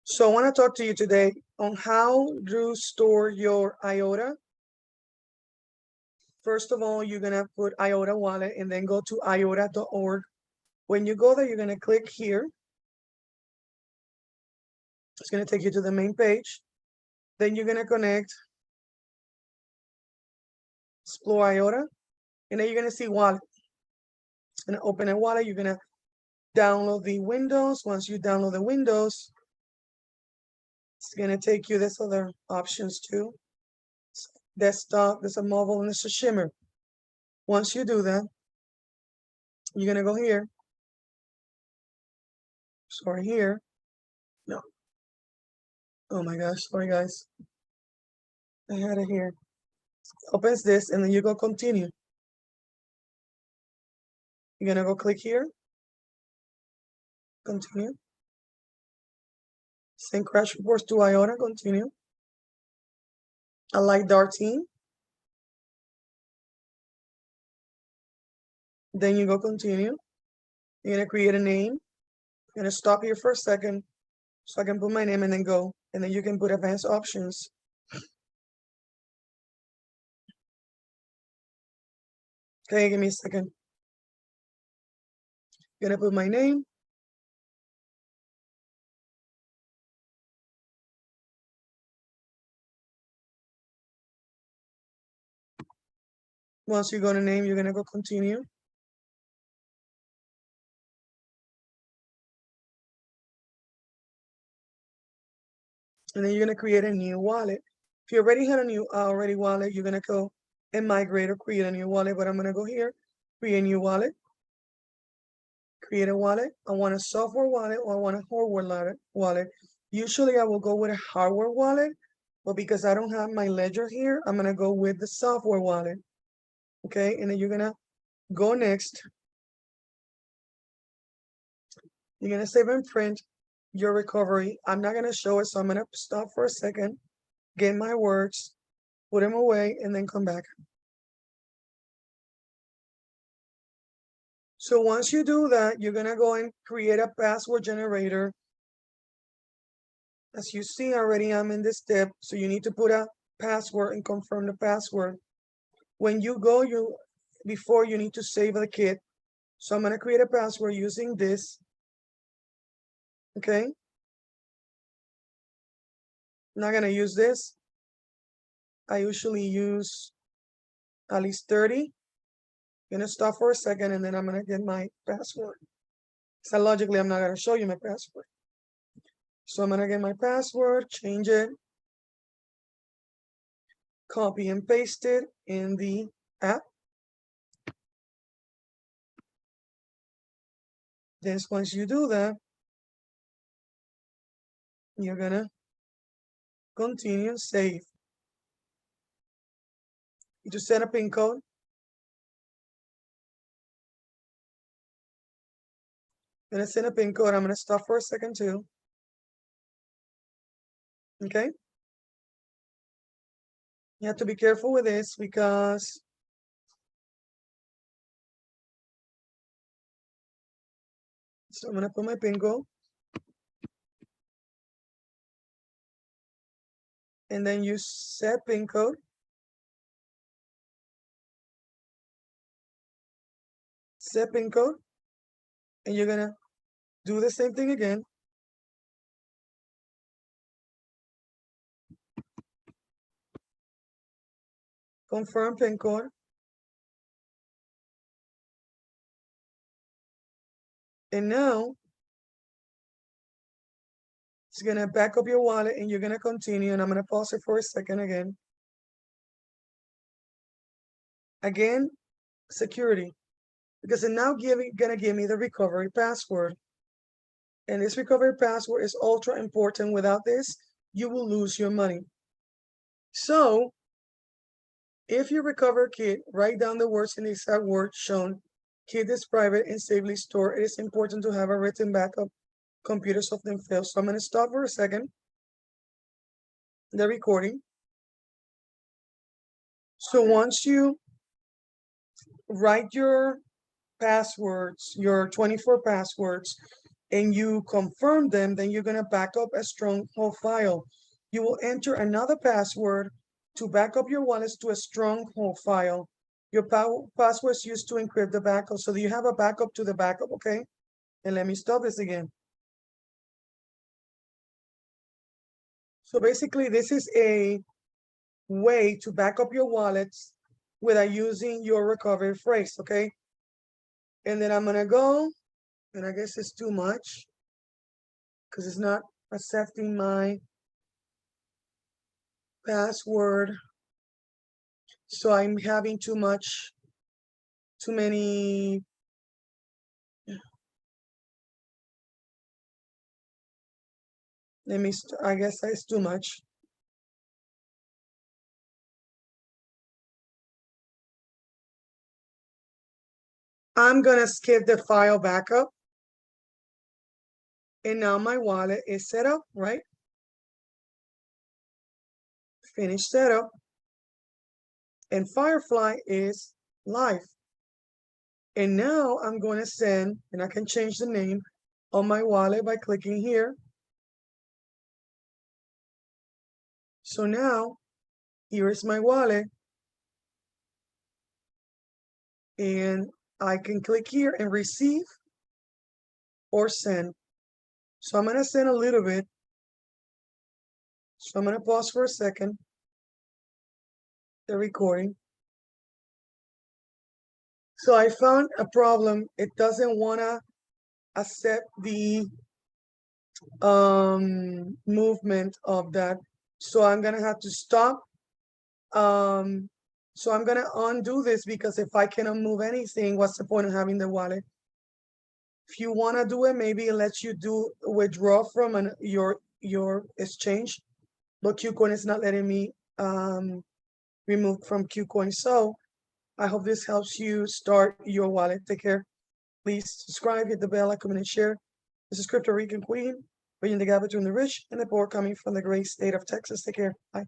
So I want to talk to you today on how to store your iota. First of all, you're going to put iota wallet and then go to iota.org. When you go there, you're going to click here. It's going to take you to the main page. Then you're going to connect Explore iota, and then you're going to see wallet. It's going to open a wallet. You're going to download the windows. Once you download the windows, it's going to take you, there's other options too. Desktop, there's a mobile, and there's a shimmer. Once you do that, you're going to go here. Sorry, here. No. Oh my gosh, sorry guys. I had it here. Opens this, and then you go continue. You're going to go click here. Continue. Send crash reports to iota. Continue. I like Dartine. Then you go continue. You're going to create a name. I'm going to stop here for a second so I can put my name and then go. And then you can put advanced options. Okay, give me a second. I'm going to put my name. Once you go to name, you're going to go continue. And then you're going to create a new wallet. If you already had a new wallet, you're going to go and migrate or create a new wallet. But I'm going to go here, create a new wallet, create a wallet. I want a software wallet or I want a hardware wallet. Usually I will go with a hardware wallet, but because I don't have my ledger here, I'm going to go with the software wallet. Okay, and then you're going to go next. You're going to save and print your recovery. I'm not going to show it, so I'm going to stop for a second, get my words, put them away, and then come back. So once you do that, you're going to go and create a password generator. As you see already, I'm in this step, so you need to put a password and confirm the password. When you go, before you need to save the kit. So I'm going to create a password using this. Okay. I'm not going to use this. I usually use at least 30. I'm going to stop for a second and then I'm going to get my password. So logically, I'm not going to show you my password. So I'm going to get my password, change it, copy and paste it in the app. Then once you do that, you're going to continue and save. You just set a PIN code. I'm going to send a PIN code. I'm going to stop for a second too. Okay. You have to be careful with this because so I'm going to put my PIN code. And then you set PIN code. Set PIN code. And you're going to do the same thing again. Confirm PIN code. And now it's going to back up your wallet and you're going to continue. And I'm going to pause it for a second again. Again, security. Because it's now going to give me the recovery password. And this recovery password is ultra important. Without this, you will lose your money. So if you recover kit, write down the words in the exact words shown. Kit is private and safely stored. It is important to have a written backup. Computers often fail. So I'm going to stop for a second the recording. So once you write your passwords, your 24 passwords, and you confirm them, then you're going to back up a stronghold file. You will enter another password to back up your wallets to a stronghold file. Your password is used to encrypt the backup. So you have a backup to the backup, okay? And let me stop this again. So basically, this is a way to back up your wallets without using your recovery phrase, okay? And then I'm gonna go, and I guess it's too much because it's not accepting my password. So I'm having too many. I guess that's too much. I'm gonna skip the file backup. And now my wallet is set up, right? Finish setup. And Firefly is live. And now I'm going to send, and I can change the name on my wallet by clicking here. So now, here is my wallet. And I can click here and receive or send. So I'm going to send a little bit. So I'm going to pause for a second, the recording. So I found a problem. It doesn't want to accept the movement of that. So I'm going to have to stop. So I'm going to undo this because if I cannot move anything, what's the point of having the wallet? If you want to do it, maybe it lets you do withdraw from your exchange, but Kucoin is not letting me remove from Kucoin. So I hope this helps you start your wallet. Take care. Please subscribe, hit the bell, like, comment, and share. This is Crypto Rican Queen, bridging the gap between the rich and the poor, coming from the great state of Texas. Take care. Bye.